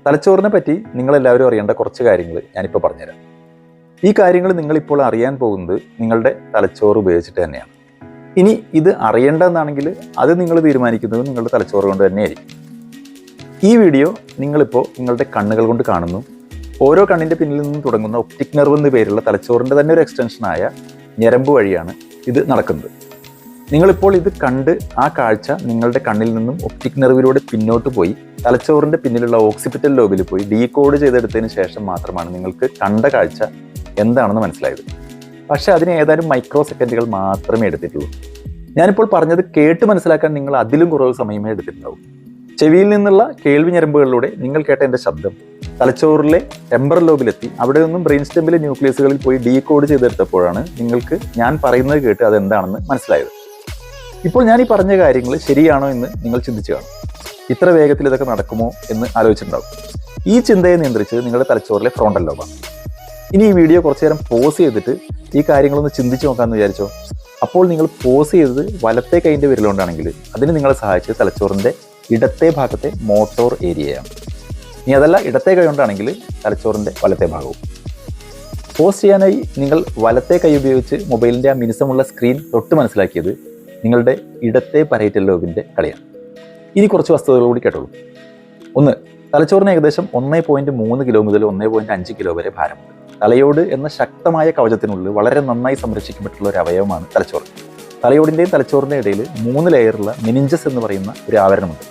തലച്ചോറിനെ പറ്റി നിങ്ങളെല്ലാവരും അറിയേണ്ട കുറച്ച് കാര്യങ്ങൾ ഞാനിപ്പോൾ പറഞ്ഞുതരാം. ഈ കാര്യങ്ങൾ നിങ്ങളിപ്പോൾ അറിയാൻ പോകുന്നത് നിങ്ങളുടെ തലച്ചോറ് ഉപയോഗിച്ചിട്ട് തന്നെയാണ്. ഇനി ഇത് അറിയേണ്ടതെന്നാണെങ്കിൽ അത് നിങ്ങൾ തീരുമാനിക്കുന്നത് നിങ്ങളുടെ തലച്ചോറ് കൊണ്ട് തന്നെയായിരിക്കും. ഈ വീഡിയോ നിങ്ങളിപ്പോൾ നിങ്ങളുടെ കണ്ണുകൾ കൊണ്ട് കാണുന്നു. ഓരോ കണ്ണിൻ്റെ പിന്നിൽ നിന്നും തുടങ്ങുന്ന ഒപ്റ്റിക് നെർവ് എന്ന പേരുള്ള തലച്ചോറിൻ്റെ തന്നെ ഒരു എക്സ്റ്റൻഷനായ ഞരമ്പ് വഴിയാണ് ഇത് നടക്കുന്നത്. നിങ്ങളിപ്പോൾ ഇത് കണ്ട് ആ കാഴ്ച നിങ്ങളുടെ കണ്ണിൽ നിന്നും ഒപ്റ്റിക് നെർവിലൂടെ പിന്നോട്ട് പോയി തലച്ചോറിൻ്റെ പിന്നിലുള്ള ഓക്സിപിറ്റൽ ലോബിൽ പോയി ഡീകോഡ് ചെയ്തെടുത്തതിന് ശേഷം മാത്രമാണ് നിങ്ങൾക്ക് കണ്ട കാഴ്ച എന്താണെന്ന് മനസ്സിലായത്. പക്ഷേ അതിന് ഏതാനും മൈക്രോ സെക്കൻഡുകൾ മാത്രമേ എടുത്തിട്ടുള്ളൂ. ഞാനിപ്പോൾ പറഞ്ഞത് കേട്ട് മനസ്സിലാക്കാൻ നിങ്ങൾ അതിലും കുറവ് സമയമേ എടുത്തിട്ടുണ്ടാവും. ചെവിയിൽ നിന്നുള്ള കേൾവി ഞരമ്പുകളിലൂടെ നിങ്ങൾ കേട്ട എൻ്റെ ശബ്ദം തലച്ചോറിലെ ടെമ്പറൽ ലോബിലെത്തി അവിടെ നിന്നും ബ്രെയിൻ സ്റ്റെമ്മിലെ ന്യൂക്ലിയസുകളിൽ പോയി ഡീകോഡ് ചെയ്തെടുത്തപ്പോഴാണ് നിങ്ങൾക്ക് ഞാൻ പറയുന്നത് കേട്ട് അതെന്താണെന്ന് മനസ്സിലായത്. ഇപ്പോൾ ഞാൻ ഈ പറഞ്ഞ കാര്യങ്ങൾ ശരിയാണോ എന്ന് നിങ്ങൾ ചിന്തിച്ചു കാണും. ഇത്ര വേഗത്തിൽ ഇതൊക്കെ നടക്കുമോ എന്ന് ആലോചിച്ചിട്ടുണ്ടാവും. ഈ ചിന്തയെ നിയന്ത്രിച്ചത് നിങ്ങളുടെ തലച്ചോറിലെ ഫ്രോണ്ടൽ ലോബാണ്. ഇനി ഈ വീഡിയോ കുറച്ചു നേരം പോസ് ചെയ്തിട്ട് ഈ കാര്യങ്ങളൊന്ന് ചിന്തിച്ച് നോക്കാമെന്ന് വിചാരിച്ചോ. അപ്പോൾ നിങ്ങൾ പോസ് ചെയ്തത് വലത്തെ കൈൻ്റെ വിരലുകൊണ്ടാണെങ്കിൽ അതിന് നിങ്ങളെ സഹായിച്ചത് തലച്ചോറിൻ്റെ ഇടത്തെ ഭാഗത്തെ മോട്ടോർ ഏരിയയാണ്. ഇനി അതല്ല ഇടത്തെ കൈ കൊണ്ടാണെങ്കിൽ തലച്ചോറിൻ്റെ വലത്തെ ഭാഗവും. പോസ് ചെയ്യാനായി നിങ്ങൾ വലത്തെ കൈ ഉപയോഗിച്ച് മൊബൈലിൻ്റെ ആ മിനുസമുള്ള സ്ക്രീൻ തൊട്ട് മനസ്സിലാക്കിയത് നിങ്ങളുടെ ഇടത്തെ പരേറ്റൽ ലോബിൻ്റെ കളിയാണ്. ഇനി കുറച്ച് വസ്തുതകൾ കൂടി കേട്ടോളൂ. ഒന്ന്, തലച്ചോറിന് ഏകദേശം 1.3 കിലോ മുതൽ 1.5 കിലോ വരെ ഭാരമുണ്ട്. തലയോട് എന്ന ശക്തമായ കവചത്തിനുള്ളിൽ വളരെ നന്നായി സംരക്ഷിക്കപ്പെട്ടുള്ള ഒരു അവയവമാണ് തലച്ചോറ്. തലയോടിൻ്റെയും തലച്ചോറിൻ്റെ ഇടയിൽ 3 ലെയറുള്ള മെനിഞ്ചസ് എന്ന് പറയുന്ന ഒരു ആവരണമുണ്ട്.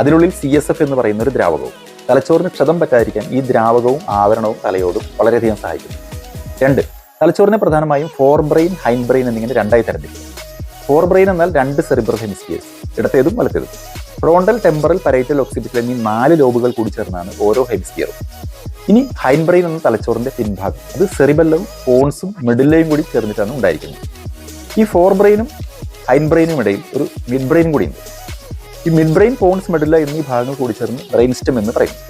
അതിനുള്ളിൽ CSF എന്ന് പറയുന്ന ഒരു ദ്രാവകവും. തലച്ചോറിന് ക്ഷതം പറ്റാതിരിക്കാൻ ഈ ദ്രാവകവും ആവരണവും തലയോടും വളരെയധികം സഹായിക്കുന്നു. 2, തലച്ചോറിനെ പ്രധാനമായും ഫോർ ബ്രെയിൻ, ഹൈൻഡ് ബ്രെയിൻ എന്നിങ്ങനെ രണ്ടായി തരംതിരിക്കും. ഫോർ ബ്രെയിൻ എന്നാൽ 2 സെറിബ്രൽ ഹെമിസ്ഫിയേഴ്സ്, ഇടത്തേതും വലത്തേതും. ഫ്രോണ്ടൽ, ടെമ്പറൽ, പരേറ്റൽ, ഒക്സിപിറ്റൽ എന്നീ 4 ലോബുകൾ കൂടി ചേർന്നാണ് ഓരോ ഹെമിസ്ഫിയറും. ഇനി ഹൈൻഡ് ബ്രെയിൻ എന്ന തലച്ചോറിന്റെ പിൻഭാഗം, അത് സെറിബെല്ലവും പോൺസും മെഡുല്ലയും കൂടി ചേർന്നിട്ടാണ് ഉണ്ടായിരിക്കുന്നത്. ഈ ഫോർ ബ്രെയിനും ഹൈൻഡ് ബ്രെയിനും ഇടയിൽ ഒരു മിഡ് ബ്രെയിൻ കൂടിയുണ്ട്. ഈ മിഡ് ബ്രെയിൻ, പോൺസ്, മെഡുല്ല എന്നീ ഭാഗങ്ങൾ കൂടി ചേർന്ന് ബ്രെയിൻ സ്റ്റെം എന്ന് പറയുന്നു.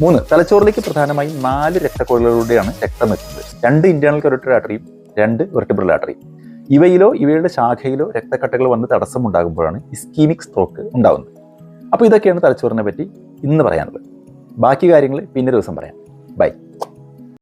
3, തലച്ചോറിലേക്ക് പ്രധാനമായും 4 രക്തക്കുഴലുകളിലൂടെയാണ് രക്തം എത്തുന്നത്. 2 ഇന്റേണൽ കരോട്ടിഡ് ആർട്ടറിയും 2 വെർട്ടിബ്രൽ ആർട്ടറിയും. ഇവയിലോ ഇവയുടെ ശാഖയിലോ രക്തക്കട്ടകൾ വന്ന് തടസ്സമുണ്ടാകുമ്പോഴാണ് ഇസ്കീമിക് സ്ട്രോക്ക് ഉണ്ടാകുന്നത്. അപ്പോൾ ഇതൊക്കെയാണ് തലച്ചോറിനെ പറ്റി ഇന്ന് പറയാനുള്ളത്. ബാക്കി കാര്യങ്ങൾ പിന്നെ ദിവസം പറയാം. ബൈ.